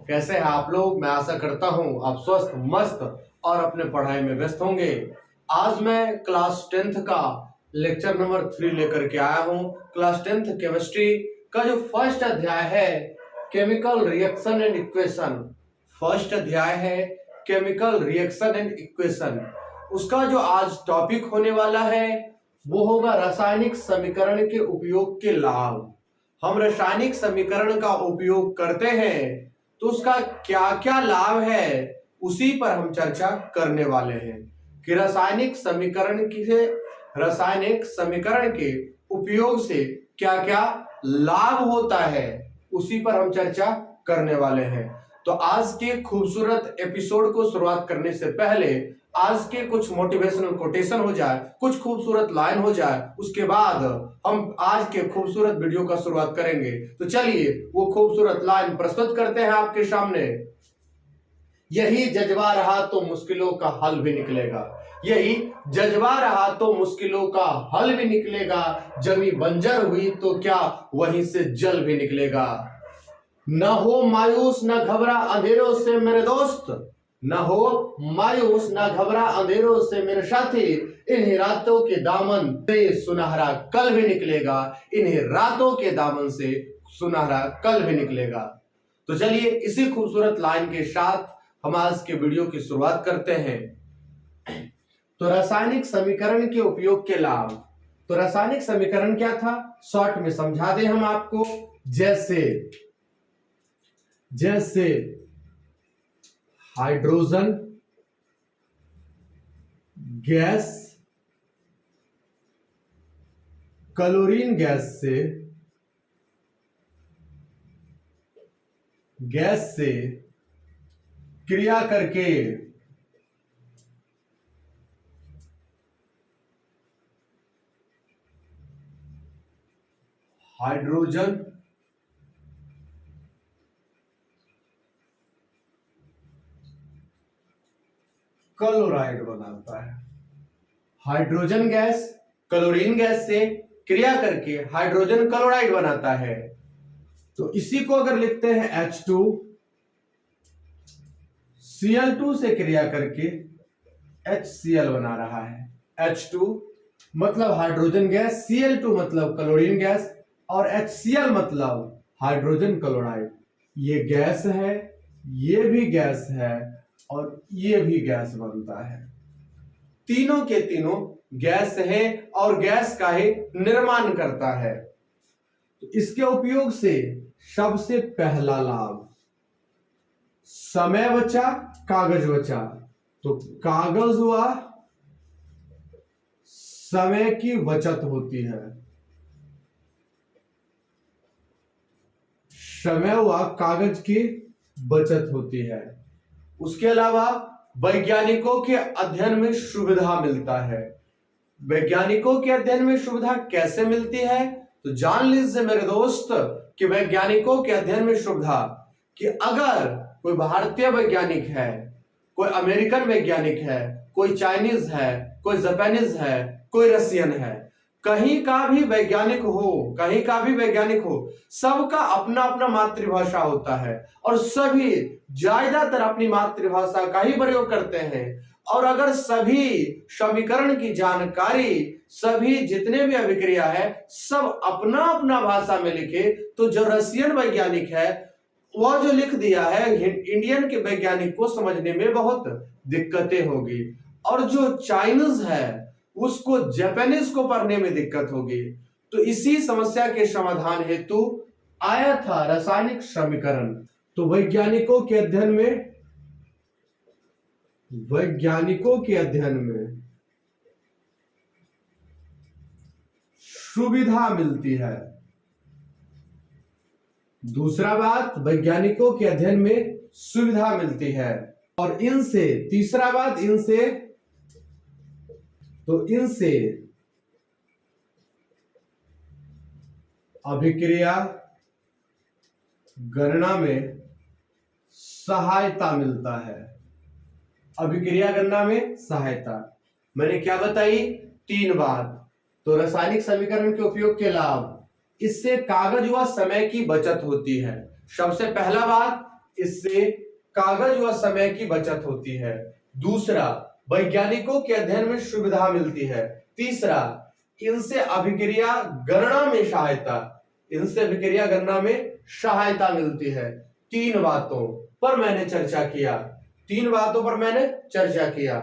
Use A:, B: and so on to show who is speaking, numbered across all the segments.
A: कैसे हैं आप लोग। मैं आशा करता हूं आप स्वस्थ मस्त और अपने पढ़ाई में व्यस्त होंगे। आज मैं क्लास 10th का लेक्चर नंबर 3 लेकर के आया हूं। क्लास 10th केमिस्ट्री का जो फर्स्ट अध्याय है chemical reaction and equation, first अध्याय है केमिकल रिएक्शन एंड इक्वेशन, उसका जो आज टॉपिक होने वाला है वो होगा रासायनिक समीकरण के उपयोग के लाभ। हम रासायनिक समीकरण का उपयोग करते हैं तो उसका क्या क्या लाभ है उसी पर हम चर्चा करने वाले हैं कि रासायनिक समीकरण के उपयोग से क्या क्या लाभ होता है, उसी पर हम चर्चा करने वाले हैं। तो आज के खूबसूरत एपिसोड को शुरुआत करने से पहले आज के कुछ मोटिवेशनल कोटेशन हो जाए, कुछ खूबसूरत लाइन हो जाए, उसके बाद हम आज के खूबसूरत वीडियो का शुरुआत करेंगे। तो चलिए वो खूबसूरत लाइन प्रस्तुत करते हैं आपके सामने। यही जज्बा रहा तो मुश्किलों का हल भी निकलेगा, यही जज्बा रहा तो मुश्किलों का हल भी निकलेगा, जमी बंजर हुई तो क्या वहीं से जल भी निकलेगा। न हो मायूस न घबरा अंधेरों से मेरे दोस्त, न हो मायूस न घबरा अंधेरों से मेरे साथी, इन्हीं रातों के दामन से सुनहरा कल भी निकलेगा, इन्हीं रातों के दामन से सुनहरा कल भी निकलेगा। तो चलिए इसी खूबसूरत लाइन के साथ हम आज के वीडियो की शुरुआत करते हैं। तो रासायनिक समीकरण के उपयोग के लाभ। तो रासायनिक समीकरण क्या था, शॉर्ट में समझा दें हम आपको। जैसे हाइड्रोजन गैस क्लोरीन गैस से क्रिया करके हाइड्रोजन क्लोराइड बनाता है। हाइड्रोजन गैस क्लोरीन गैस से क्रिया करके हाइड्रोजन क्लोराइड बनाता है। तो इसी को अगर लिखते हैं H2, Cl2 से क्रिया करके HCl बना रहा है। H2 मतलब हाइड्रोजन गैस, Cl2 मतलब क्लोरीन गैस और HCl मतलब हाइड्रोजन क्लोराइड। ये गैस है, ये भी गैस है और ये भी गैस बनता है। तीनों के तीनों गैस है और गैस का ही निर्माण करता है। तो इसके उपयोग से सबसे पहला लाभ, समय बचा, कागज बचा। तो कागज हुआ समय की बचत होती है, समय हुआ कागज की बचत होती है। उसके अलावा वैज्ञानिकों के अध्ययन में सुविधा मिलता है। वैज्ञानिकों के अध्ययन में सुविधा कैसे मिलती है तो जान लीजिए मेरे दोस्त कि वैज्ञानिकों के अध्ययन में सुविधा कि अगर कोई भारतीय वैज्ञानिक है, कोई अमेरिकन वैज्ञानिक है, कोई चाइनीज है, कोई जापानीज है, कोई रशियन है, कहीं का भी वैज्ञानिक हो, सबका अपना अपना मातृभाषा होता है और सभी ज्यादातर अपनी मातृभाषा का ही प्रयोग करते हैं। और अगर सभी समीकरण की जानकारी, सभी जितने भी अभिक्रिया है सब अपना अपना भाषा में लिखे तो जो रशियन वैज्ञानिक है वह जो लिख दिया है इंडियन के वैज्ञानिक को समझने में बहुत दिक्कतें होगी, और जो चाइनीज है उसको जापानीज को पढ़ने में दिक्कत होगी। तो इसी समस्या के समाधान हेतु आया था रासायनिक समीकरण। तो वैज्ञानिकों के अध्ययन में सुविधा मिलती है। दूसरा बात, वैज्ञानिकों के अध्ययन में सुविधा मिलती है। और इनसे तीसरा बात, इनसे अभिक्रिया गणना में सहायता मिलता है। अभिक्रिया गणना में सहायता मैंने क्या बताई, 3 बात। तो रासायनिक समीकरण के उपयोग के लाभ, इससे कागज व समय की बचत होती है। सबसे पहला बात इससे कागज व समय की बचत होती है। दूसरा, वैज्ञानिकों के अध्ययन में सुविधा मिलती है। तीसरा, इनसे अभिक्रिया गणना में सहायता मिलती है। तीन बातों पर मैंने चर्चा किया।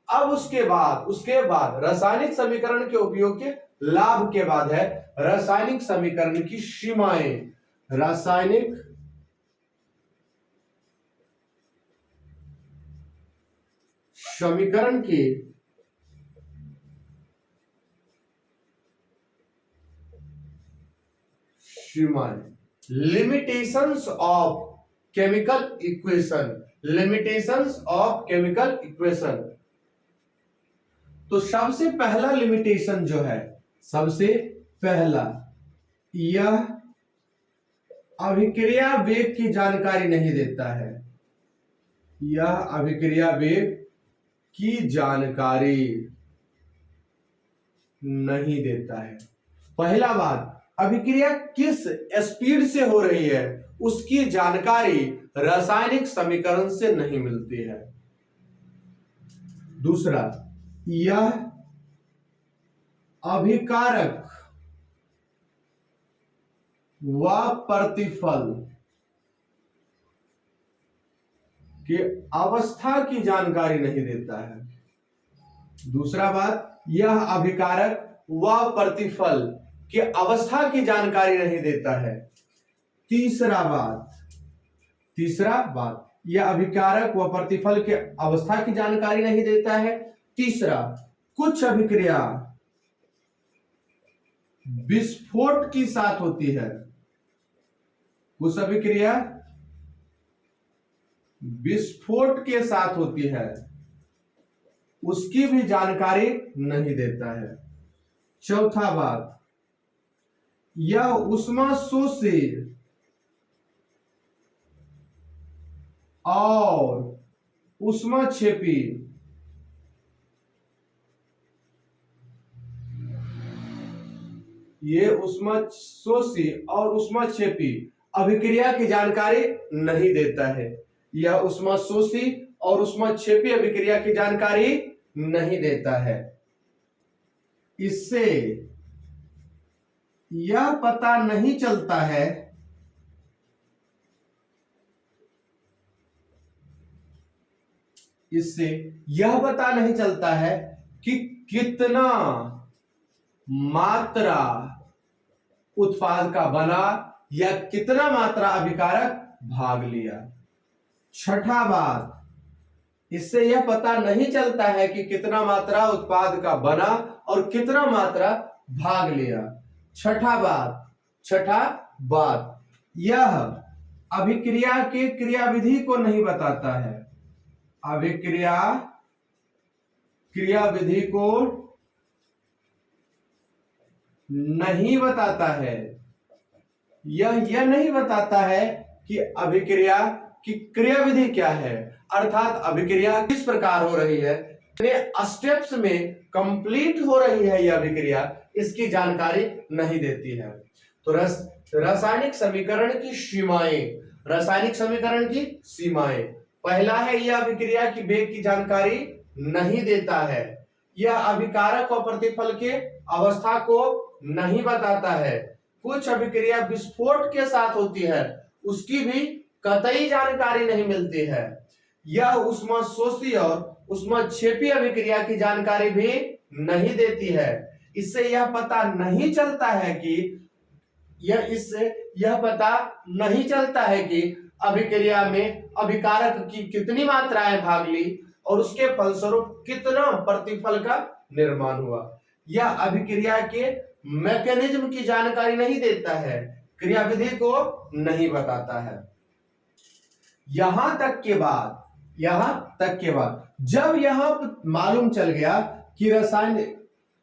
A: अब उसके बाद रासायनिक समीकरण के उपयोग के लाभ के बाद है रासायनिक समीकरण की सीमाएं। रासायनिक समीकरण की सीमाएं, लिमिटेशंस ऑफ केमिकल इक्वेशन। तो सबसे पहला लिमिटेशन जो है, यह अभिक्रिया वेग की जानकारी नहीं देता है। यह अभिक्रिया वेग की जानकारी नहीं देता है। पहला बात, अभिक्रिया किस स्पीड से हो रही है उसकी जानकारी रासायनिक समीकरण से नहीं मिलती है। दूसरा, यह अभिकारक व प्रतिफल की अवस्था की जानकारी नहीं देता है। दूसरा बात, यह अभिकारक व प्रतिफल की अवस्था की जानकारी नहीं देता है। तीसरा बात, यह अभिकारक व प्रतिफल के अवस्था की जानकारी नहीं देता है। तीसरा, कुछ अभिक्रिया विस्फोट की साथ होती है। कुछ अभिक्रिया विस्फोट के साथ होती है, उसकी भी जानकारी नहीं देता है। चौथा बात, यह ऊष्माशोषी और ऊष्माक्षेपी अभिक्रिया की जानकारी नहीं देता है। यह ऊष्माशोषी और ऊष्माक्षेपी अभिक्रिया की जानकारी नहीं देता है। इससे यह पता नहीं चलता है कि कितना मात्रा उत्पाद का बना या कितना मात्रा अभिकारक भाग लिया। छठा बात, इससे यह पता नहीं चलता है कि कितना मात्रा उत्पाद का बना और कितना मात्रा भाग लिया। छठा बात, यह अभिक्रिया के क्रियाविधि को नहीं बताता है। क्रियाविधि को नहीं बताता है। यह नहीं बताता है कि अभिक्रिया की क्रियाविधि क्या है, अर्थात अभिक्रिया किस प्रकार हो रही है, कितने स्टेप्स में कंप्लीट हो रही है यह अभिक्रिया, इसकी जानकारी नहीं देती है। तो रासायनिक समीकरण की सीमाएं, पहला है यह अभिक्रिया की वेग की जानकारी नहीं देता है। यह अभिकारक और प्रतिफल के अवस्था को नहीं बताता है। कुछ अभिक्रिया विस्फोट के साथ होती है, उसकी भी कतई जानकारी नहीं मिलती है। यह ऊष्माशोषी और ऊष्माक्षेपी अभिक्रिया की जानकारी भी नहीं देती है। इससे यह पता नहीं चलता है कि अभिक्रिया में अभिकारक की कितनी मात्राएं भाग ली और उसके फलस्वरूप कितना प्रतिफल का निर्माण हुआ। यह अभिक्रिया के मैकेनिज्म की जानकारी नहीं देता है, क्रियाविधि को नहीं बताता है। यहां तक के बाद जब यह मालूम चल गया कि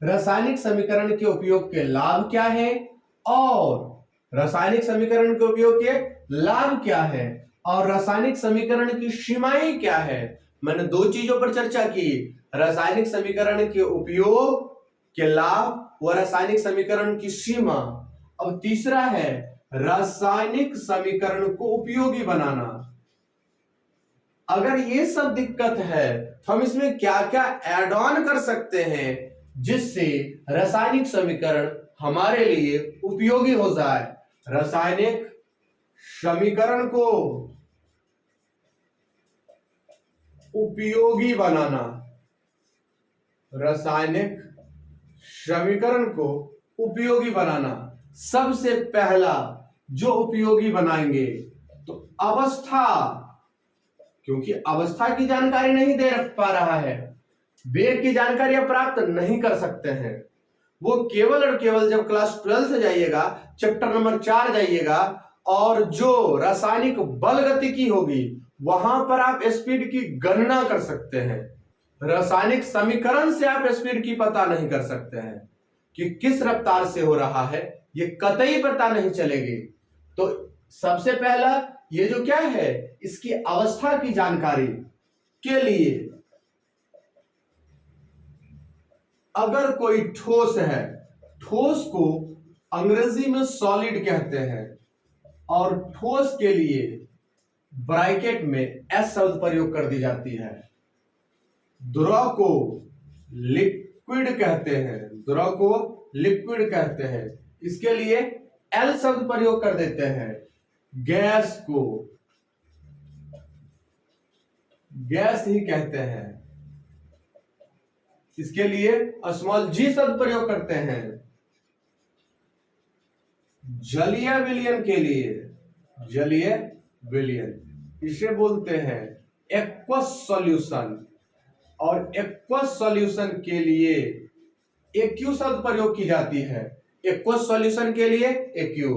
A: रासायनिक समीकरण के उपयोग के लाभ क्या है और रासायनिक समीकरण के उपयोग के लाभ क्या है और रासायनिक समीकरण की सीमाएं क्या है, मैंने दो चीजों पर चर्चा की, रासायनिक समीकरण के उपयोग के लाभ व रासायनिक समीकरण की सीमा। अब तीसरा है रासायनिक समीकरण को उपयोगी बनाना। अगर ये सब दिक्कत है तो हम इसमें क्या क्या ऐड ऑन कर सकते हैं जिससे रासायनिक समीकरण हमारे लिए उपयोगी हो जाए। रासायनिक समीकरण को उपयोगी बनाना, रासायनिक समीकरण को उपयोगी बनाना। सबसे पहला जो उपयोगी बनाएंगे तो अवस्था, क्योंकि अवस्था की जानकारी नहीं दे पा रहा है, वेग की जानकारी आप प्राप्त नहीं कर सकते हैं। वो केवल और केवल जब क्लास 12 जाइएगा, चैप्टर नंबर 4 जाइएगा और जो रासायनिक बल गतिकी होगी वहां पर आप स्पीड की गणना कर सकते हैं। रासायनिक समीकरण से आप स्पीड की पता नहीं कर सकते हैं कि किस रफ्तार से हो रहा है, ये कतई पता नहीं चलेगी। तो सबसे पहला ये जो क्या है, इसकी अवस्था की जानकारी के लिए अगर कोई ठोस है, ठोस को अंग्रेजी में सॉलिड कहते हैं और ठोस के लिए ब्रैकेट में एस शब्द प्रयोग कर दी जाती है। द्रव को लिक्विड कहते हैं, द्रव को लिक्विड कहते हैं, इसके लिए एल शब्द प्रयोग कर देते हैं। गैस को गैस ही कहते हैं, इसके लिए स्मॉल जी शब्द प्रयोग करते हैं। जलीय विलयन के लिए, जलीय विलयन इसे बोलते हैं एक्वस सॉल्यूशन, और एक्वस सॉल्यूशन के लिए एक्यू शब्द प्रयोग की जाती है। एक्वस सॉल्यूशन के लिए एक्यू।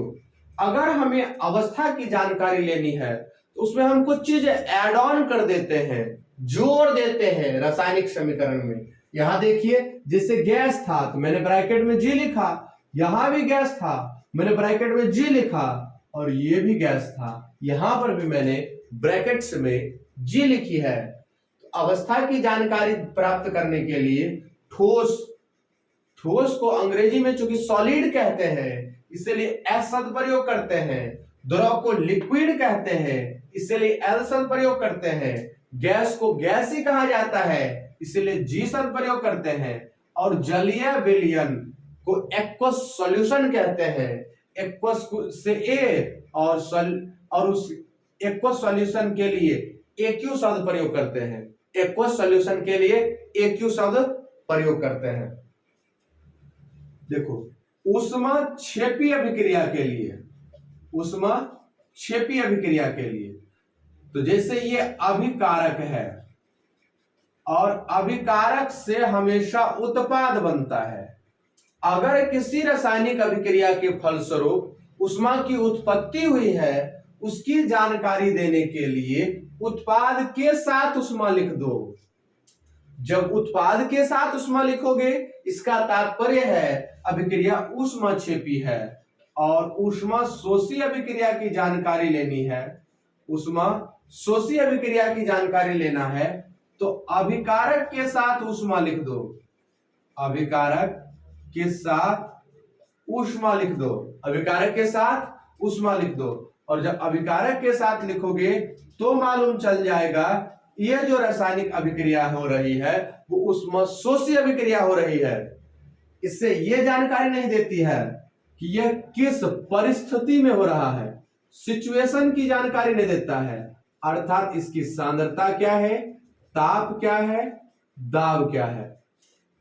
A: अगर हमें अवस्था की जानकारी लेनी है तो उसमें हम कुछ चीज ऐड ऑन कर देते हैं, जोड़ देते हैं रासायनिक समीकरण में। यहां देखिए, जैसे गैस था तो मैंने ब्रैकेट में जी लिखा, यहां भी गैस था मैंने ब्रैकेट में जी लिखा, और ये भी गैस था यहां पर भी मैंने ब्रैकेट्स में जी लिखी है। तो अवस्था की जानकारी प्राप्त करने के लिए ठोस, ठोस को अंग्रेजी में चूंकि सॉलिड कहते हैं इसलिए एस शब्द प्रयोग करते हैं। द्रव को लिक्विड कहते हैं इसलिए एल शब्द प्रयोग करते हैं। गैस को गैस ही कहा जाता है इसलिए जी शब्द प्रयोग करते हैं। और जलीय विलयन को एक्वस सॉल्यूशन कहते हैं। एक्वस से ए और उस एक्वस सॉल्यूशन के लिए एक्यू शब्द प्रयोग करते हैं। एक्वस सॉल्यूशन के लिए एक्यू शब्द प्रयोग करते हैं। देखो, ऊष्माक्षेपी अभिक्रिया के लिए, ऊष्माक्षेपी अभिक्रिया के लिए तो जैसे ये अभिकारक है और अभिकारक से हमेशा उत्पाद बनता है। अगर किसी रासायनिक अभिक्रिया के फलस्वरूप ऊष्मा की उत्पत्ति हुई है, उसकी जानकारी देने के लिए उत्पाद के साथ ऊष्मा लिख दो। जब उत्पाद के साथ ऊष्मा लिखोगे इसका तात्पर्य है अभिक्रिया ऊष्माक्षेपी है। और ऊष्मा शोषी अभिक्रिया की जानकारी लेनी है, ऊष्मा शोषी अभिक्रिया की जानकारी लेना है तो अभिकारक के साथ ऊष्मा लिख दो, अभिकारक के साथ ऊष्मा लिख दो, अभिकारक के साथ ऊष्मा लिख दो। और जब अभिकारक के साथ लिखोगे तो मालूम चल जाएगा ये जो रासायनिक अभिक्रिया हो रही है वो ऊष्मा शोषी अभिक्रिया हो रही है। इससे ये जानकारी नहीं देती है कि यह किस परिस्थिति में हो रहा है, सिचुएशन की जानकारी नहीं देता है। अर्थात इसकी सांद्रता क्या है, ताप क्या है, दाब क्या है,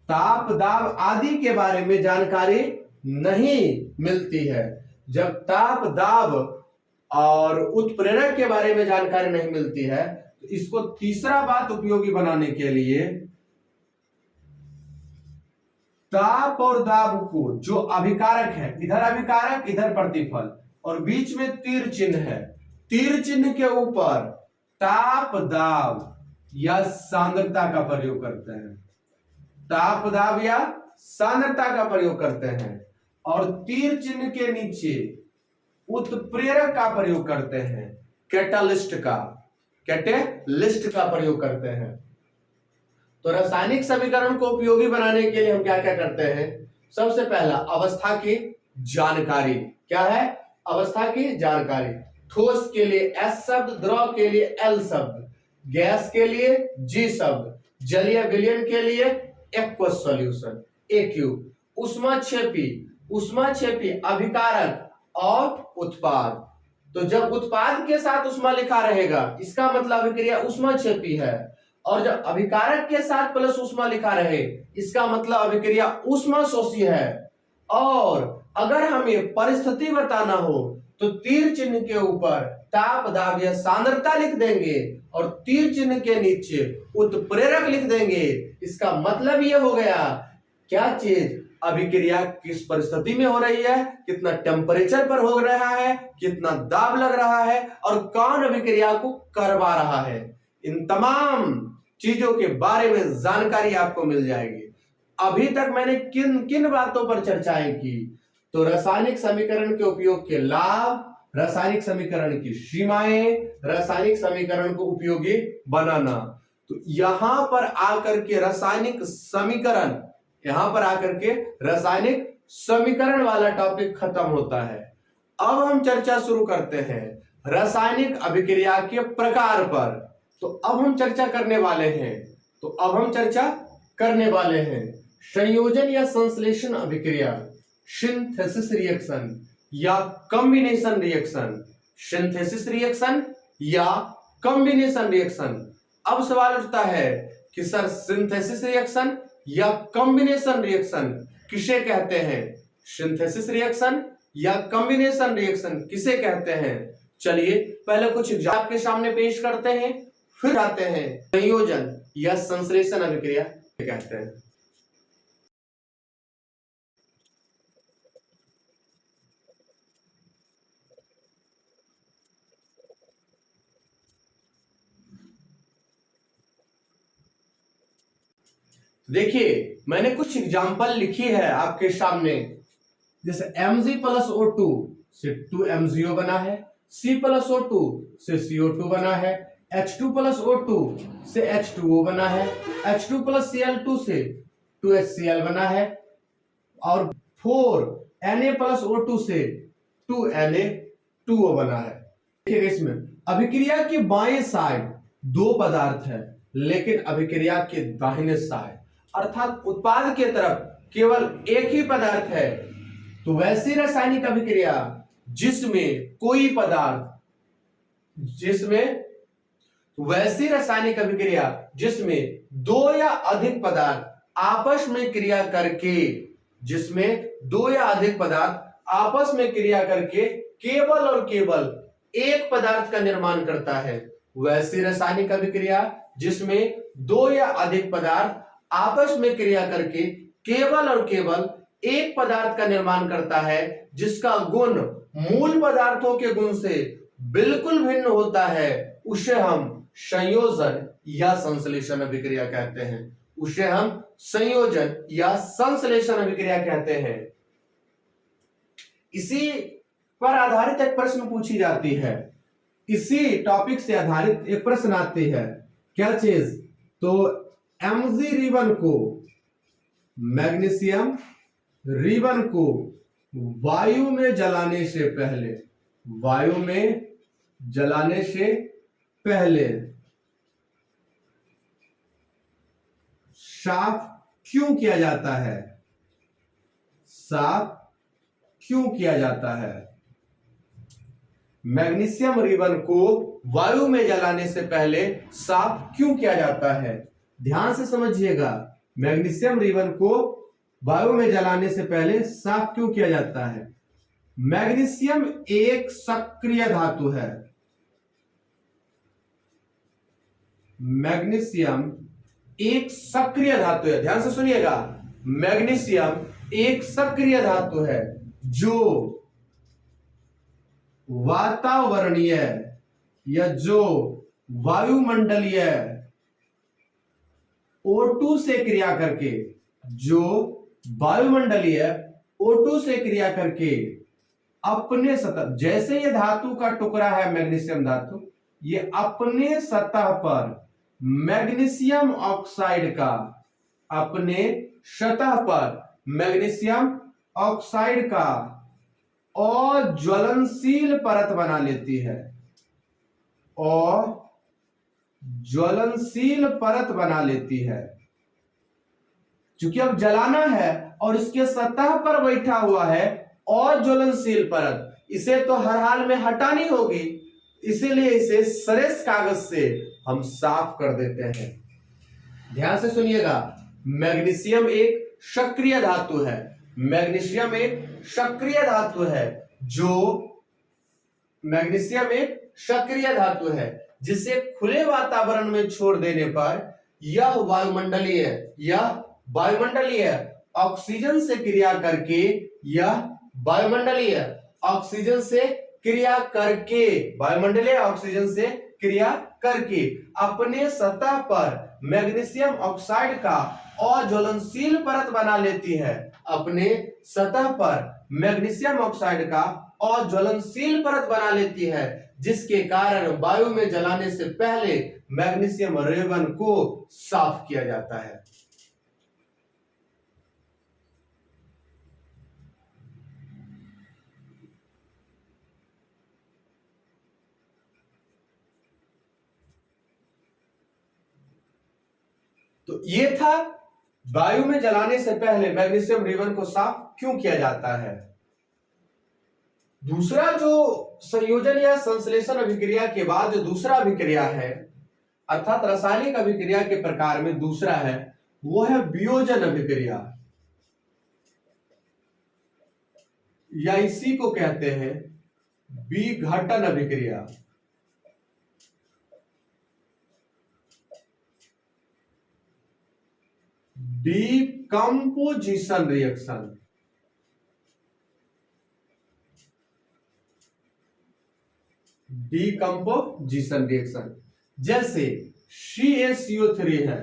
A: ताप दाब आदि के बारे में जानकारी नहीं मिलती है। जब ताप दाब और उत्प्रेरक के बारे में जानकारी नहीं मिलती है तो इसको तीसरा बात उपयोगी बनाने के लिए ताप और दाब को, जो अभिकारक है, इधर अभिकारक इधर प्रतिफल और बीच में तीर चिन्ह है, तीर चिन्ह के ऊपर ताप दाब या सांद्रता का प्रयोग करते हैं, ताप दाब या सांद्रता का प्रयोग करते हैं। और तीर चिन्ह के नीचे उत्प्रेरक का प्रयोग करते हैं, कैटालिस्ट का, कैटालिस्ट का प्रयोग करते हैं। तो रासायनिक समीकरण को उपयोगी बनाने के लिए हम क्या क्या करते हैं? सबसे पहला अवस्था की जानकारी। क्या है? अवस्था की जानकारी। ठोस के लिए एस शब्द, द्रव के लिए एल शब्द। गैस के लिए G शब्द, जलीय विलयन के लिए एक्वस सॉल्यूशन AQ, ऊष्माक्षेपी अभिकारक और उत्पाद। तो जब उत्पाद के साथ ऊष्मा लिखा रहेगा इसका मतलब अभिक्रिया ऊष्माक्षेपी है, और जब अभिकारक के साथ प्लस ऊष्मा लिखा रहे इसका मतलब अभिक्रिया ऊष्माशोषी है। और अगर हमें परिस्थिति बताना हो तो तीर चिन्ह के ऊपर ताप, दाब या सांद्रता लिख देंगे और तीर चिन्ह के नीचे उत्प्रेरक लिख देंगे। इसका मतलब ये हो गया क्या चीज, अभिक्रिया किस परिस्थिति में हो रही है, कितना टेम्परेचर पर हो रहा है, कितना दाब लग रहा है और कौन अभिक्रिया को करवा रहा है। इन तमाम चीजों के बारे में जानकारी आपको मिल जाएगी। अभी तक मैंने किन किन बातों पर चर्चाएं की, तो रासायनिक समीकरण के उपयोग के लाभ, रासायनिक समीकरण की सीमाएं, रासायनिक समीकरण को उपयोगी बनाना। तो यहां पर आकर के रासायनिक समीकरण वाला टॉपिक खत्म होता है। अब हम चर्चा शुरू करते हैं रासायनिक अभिक्रिया के प्रकार पर। तो अब हम चर्चा करने वाले हैं संयोजन या संश्लेषण अभिक्रिया, सिंथेसिस रिएक्शन या कॉम्बिनेशन रिएक्शन, सिंथेसिस रिएक्शन या कॉम्बिनेशन रिएक्शन। अब सवाल उठता है कि सर सिंथेसिस रिएक्शन या कॉम्बिनेशन रिएक्शन किसे कहते हैं, सिंथेसिस रिएक्शन या कॉम्बिनेशन रिएक्शन किसे कहते हैं। चलिए पहले कुछ एग्जाम्पल आपके सामने पेश करते हैं, फिर आते हैं संयोजन या संश्लेषण अभिक्रिया कहते हैं। देखिए मैंने कुछ एग्जाम्पल लिखी है आपके सामने, जैसे Mg प्लस O2 से 2MgO बना है, C प्लस O2 से CO2 बना है, H2 प्लस O2 से H2O बना है, H2 प्लस Cl2 से 2HCl बना है, और 4Na प्लस O2 से 2Na2O बना है। देखिएगा इसमें अभिक्रिया के बाएं साइड दो पदार्थ है, लेकिन अभिक्रिया के दाहिने साइड अर्थात उत्पाद के तरफ केवल एक ही पदार्थ है। तो वैसी रासायनिक अभिक्रिया जिसमें दो या अधिक पदार्थ आपस में क्रिया करके केवल और केवल एक पदार्थ का निर्माण करता है, वैसी रासायनिक अभिक्रिया जिसमें दो या अधिक पदार्थ आपस में क्रिया करके केवल और केवल एक पदार्थ का निर्माण करता है, जिसका गुण मूल पदार्थों के गुण से बिल्कुल भिन्न होता है, उसे हम संयोजन या संश्लेषण अभिक्रिया कहते हैं। इसी पर आधारित एक प्रश्न पूछी जाती है, इसी टॉपिक से आधारित एक प्रश्न आती है, क्या चीज, तो Mg रिबन को, मैग्नीशियम रिबन को वायु में जलाने से पहले साफ क्यों किया जाता है, मैग्नीशियम रिबन को वायु में जलाने से पहले साफ क्यों किया जाता है। ध्यान से समझिएगा, मैग्नीशियम रिबन को वायु में जलाने से पहले साफ क्यों किया जाता है। मैग्नीशियम एक सक्रिय धातु है, ध्यान से सुनिएगा, मैग्नीशियम एक सक्रिय धातु है जो वातावरणीय या जो वायुमंडलीय O2 से क्रिया करके अपने सतह, जैसे ये धातु का टुकड़ा है मैग्नीशियम धातु, ये अपने सतह पर मैग्नीशियम ऑक्साइड का अज्वलनशील परत बना लेती है, ज्वलनशील परत बना लेती है। क्योंकि अब जलाना है और इसके सतह पर बैठा हुआ है और ज्वलनशील परत, इसे तो हर हाल में हटानी होगी, इसीलिए इसे सरेस कागज से हम साफ कर देते हैं। ध्यान से सुनिएगा, मैग्नीशियम एक सक्रिय धातु है। मैग्नीशियम एक सक्रिय धातु है जो मैग्नीशियम एक सक्रिय धातु है जिसे खुले वातावरण में छोड़ देने पर यह वायुमंडलीय ऑक्सीजन से क्रिया करके वायुमंडलीय ऑक्सीजन से क्रिया करके अपने सतह पर मैग्नीशियम ऑक्साइड का अज्वलनशील परत बना लेती है। अपने सतह पर मैग्नीशियम ऑक्साइड का अज्वलनशील परत बना लेती है, जिसके कारण वायु में जलाने से पहले मैग्नीशियम रेवन को साफ किया जाता है। तो ये था वायु में जलाने से पहले मैग्नीशियम रेवन को साफ क्यों किया जाता है। दूसरा जो संयोजन या संश्लेषण अभिक्रिया के बाद जो दूसरा अभिक्रिया है, अर्थात रासायनिक अभिक्रिया के प्रकार में दूसरा है, वो है वियोजन अभिक्रिया, या इसी को कहते हैं विघटन अभिक्रिया। Decomposition reaction. डीकंपोजिशन रिएक्शन जैसे CaCO3 है,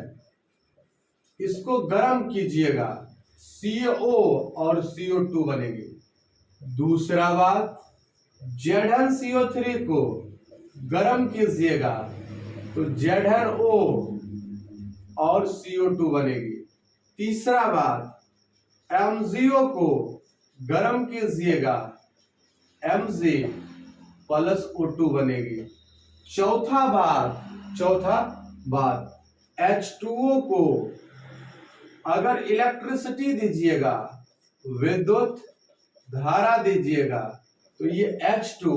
A: इसको गर्म कीजिएगा, CO और CO2 बनेगी। दूसरा बात, ZnCO3 को गर्म कीजिएगा तो ZnO और CO2 बनेगी। तीसरा बात, MgO को गर्म कीजिएगा, Mg प्लस O2 बनेगी। चौथा बात, H2O को अगर इलेक्ट्रिसिटी दीजिएगा, विद्युत धारा दीजिएगा, तो ये H2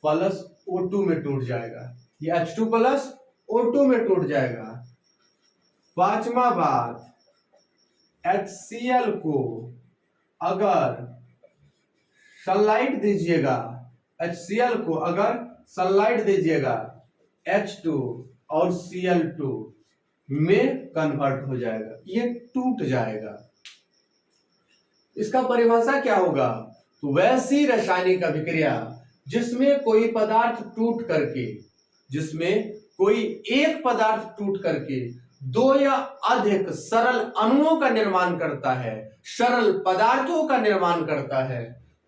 A: प्लस O2 में टूट जाएगा, ये H2 प्लस O2 में टूट जाएगा। पांचवा बात, HCl को अगर सनलाइट दीजिएगा, HCl को अगर सनलाइट दीजिएगा, H2 और Cl2 में कन्वर्ट हो जाएगा, ये टूट जाएगा। इसका परिभाषा क्या होगा? तो वैसी रासायनिक अभिक्रिया जिसमें कोई पदार्थ टूट करके दो या अधिक सरल अणुओं का निर्माण करता है, सरल पदार्थों का निर्माण करता है,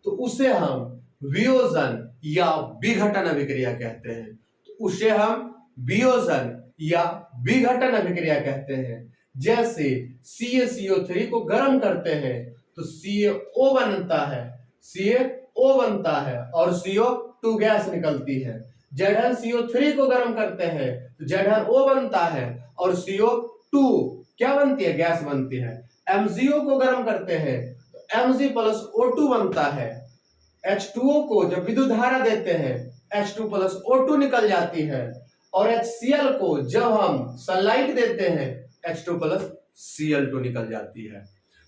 A: तो उसे हम वियोजन या विघटन अभिक्रिया कहते हैं। तो उसे हम वियोजन या विघटन अभिक्रिया कहते हैं। जैसे CaCO3 को गर्म करते हैं तो CaO बनता है और CO2 गैस निकलती है। ZnCO3 को गर्म करते हैं तो ZnO बनता है और CO2 क्या बनती है? गैस बनती है। MgO को गर्म करते हैं तो Mg प्लस O2 बनता है। H2O को जब विद्युत धारा देते हैं H2 प्लस O2 निकल जाती है, और HCl को जब हम सनलाइट देते हैं H2 प्लस Cl2 निकल जाती है।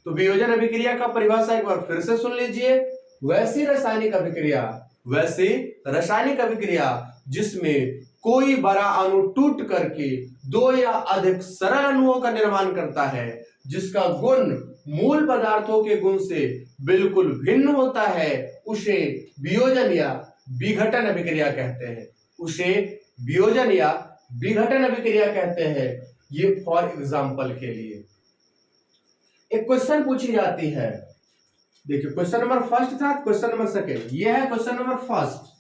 A: तो वियोजन अभिक्रिया का परिभाषा एक बार फिर से सुन लीजिए। वैसी रासायनिक अभिक्रिया जिसमें कोई बड़ा अणु टूट करके दो या अधिक सरल अणुओं का निर्माण करता है, जिसका गुण मूल पदार्थों के गुण से बिल्कुल भिन्न होता है, उसे वियोजन या विघटन अभिक्रिया कहते हैं। ये फॉर एग्जाम्पल के लिए एक क्वेश्चन पूछी जाती है। देखिए, क्वेश्चन नंबर फर्स्ट था, क्वेश्चन नंबर सेकेंड, ये है क्वेश्चन नंबर फर्स्ट।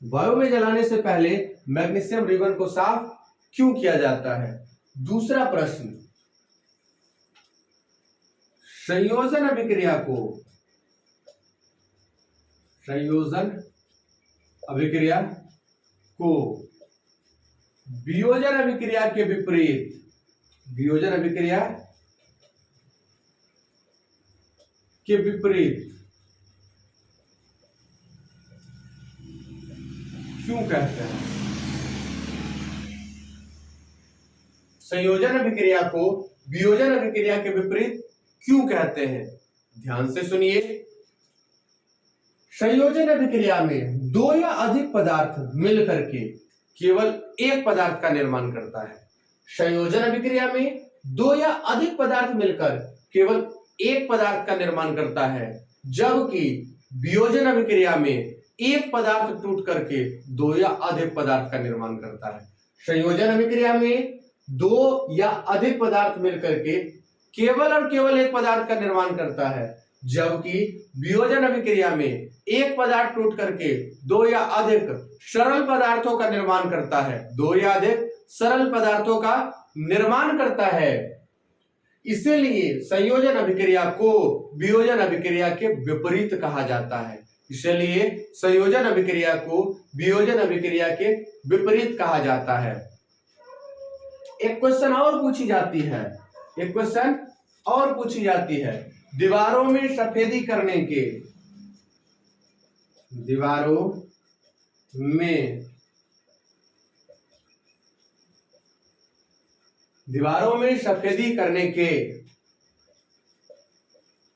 A: वायु में जलाने से पहले मैग्नीशियम रिबन को साफ क्यों किया जाता है? दूसरा प्रश्न, संयोजन अभिक्रिया को वियोजन अभिक्रिया के विपरीत, वियोजन अभिक्रिया के विपरीत क्यों कहते हैं? संयोजन अभिक्रिया को वियोजन अभिक्रिया के विपरीत क्यों कहते हैं? ध्यान से सुनिए। संयोजन अभिक्रिया में दो या अधिक पदार्थ मिलकर के केवल एक पदार्थ का निर्माण करता है। संयोजन अभिक्रिया में दो या अधिक पदार्थ मिलकर केवल एक पदार्थ का निर्माण करता है, जबकि वियोजन अभिक्रिया में एक पदार्थ टूट करके दो या अधिक पदार्थ का निर्माण करता है। संयोजन अभिक्रिया में दो या अधिक पदार्थ मिलकर के केवल और केवल एक पदार्थ का निर्माण करता है, जबकि वियोजन अभिक्रिया में एक पदार्थ टूट करके दो या अधिक सरल पदार्थों का निर्माण करता है, दो या अधिक सरल पदार्थों का निर्माण करता है। इसीलिए संयोजन अभिक्रिया को वियोजन अभिक्रिया के विपरीत कहा जाता है। इसलिए संयोजन अभिक्रिया को वियोजन अभिक्रिया के विपरीत कहा जाता है। एक क्वेश्चन और पूछी जाती है, एक क्वेश्चन और पूछी जाती है। दीवारों में सफेदी करने के, दीवारों में सफेदी करने के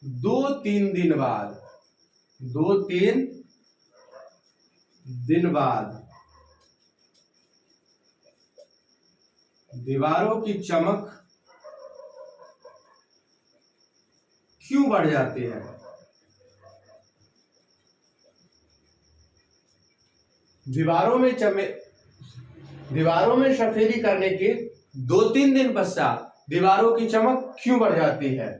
A: 2-3 दिन बाद, 2-3 दिन बाद दीवारों की चमक क्यों बढ़ जाती है? दीवारों में सफेदी करने के 2-3 दिन पश्चात दीवारों की चमक क्यों बढ़ जाती है?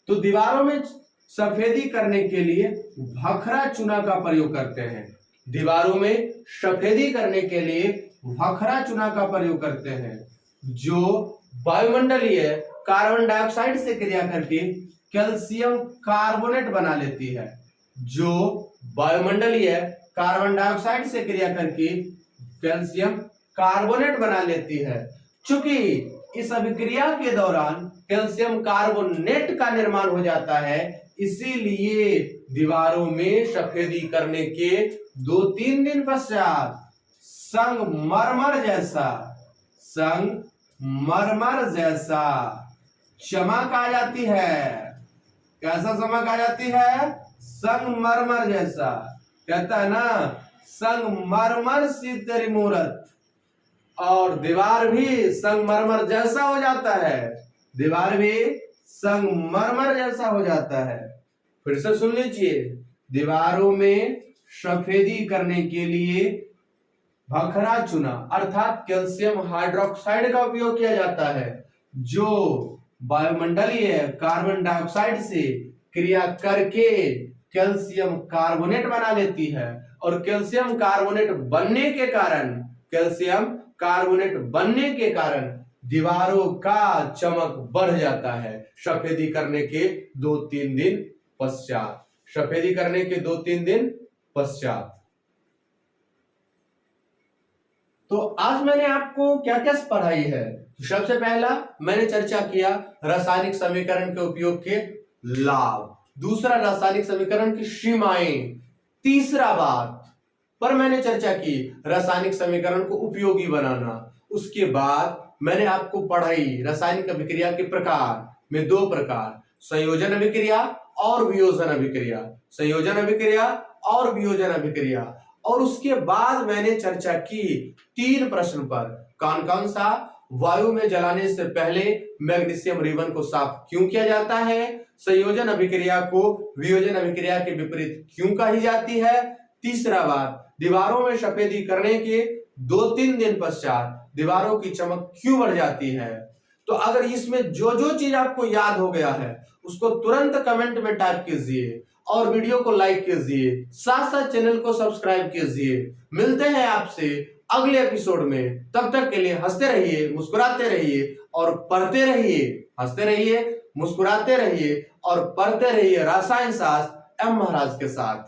A: तो दीवारों में सफेदी करने के लिए भखरा चूना का प्रयोग करते हैं। दीवारों में सफेदी करने के लिए भखरा चूना का प्रयोग करते हैं, जो वायुमंडलीय कार्बन डाइऑक्साइड से क्रिया करके कैल्शियम कार्बोनेट बना लेती है, जो वायुमंडलीय कार्बन डाइऑक्साइड से क्रिया करके कैल्शियम कार्बोनेट बना लेती है। चूंकि इस अभिक्रिया के दौरान कैल्शियम कार्बोनेट का निर्माण हो जाता है, इसीलिए दीवारों में सफेदी करने के 2-3 दिन पश्चात संगमरमर जैसा चमक आ जाती है। कैसा चमक आ जाती है? संगमरमर जैसा। कहता है ना, संगमरमर सी तेरी मूरत। और दीवार भी संगमरमर जैसा हो जाता है, दीवार भी संगमरमर जैसा हो जाता है। फिर से सुन लीजिए। दीवारों में सफेदी करने के लिए भखरा चूना अर्थात कैल्शियम हाइड्रोक्साइड का उपयोग किया जाता है, जो वायुमंडलीय कार्बन डाइऑक्साइड से क्रिया करके कैल्शियम कार्बोनेट बना लेती है। और कैल्शियम कार्बोनेट बनने के कारण दीवारों का चमक बढ़ जाता है सफेदी करने के 2-3 दिन पश्चात। सफेदी करने के 2-3 दिन पश्चात। तो आज मैंने आपको क्या क्या पढ़ाई है? सबसे पहला मैंने चर्चा किया रासायनिक समीकरण के उपयोग के लाभ, दूसरा रासायनिक समीकरण की सीमाएं, तीसरा बात पर मैंने चर्चा की रासायनिक समीकरण को उपयोगी बनाना। उसके बाद मैंने आपको पढ़ाई रासायनिक अभिक्रिया के प्रकार में 2 प्रकार, संयोजन अभिक्रिया और वियोजन अभिक्रिया, संयोजन अभिक्रिया और वियोजन अभिक्रिया। और उसके बाद मैंने चर्चा की 3 प्रश्न पर, कौन कौन सा? वायु में जलाने से पहले मैग्नीशियम रिबन को साफ क्यों किया जाता है? संयोजन अभिक्रिया को वियोजन अभिक्रिया के विपरीत क्यों कही जाती है? तीसरा बात, दीवारों में सफेदी करने के 2-3 दिन पश्चात दीवारों की चमक क्यों बढ़ जाती है? तो अगर इसमें जो जो चीज आपको याद हो गया है उसको तुरंत कमेंट में टाइप कीजिए और वीडियो को लाइक कीजिए, साथ साथ चैनल को सब्सक्राइब कीजिए। मिलते हैं आपसे अगले एपिसोड में। तब तक के लिए हंसते रहिए, मुस्कुराते रहिए और पढ़ते रहिए। हंसते रहिए, मुस्कुराते रहिए और पढ़ते रहिए रसायन शास्त्र एम महाराज के साथ।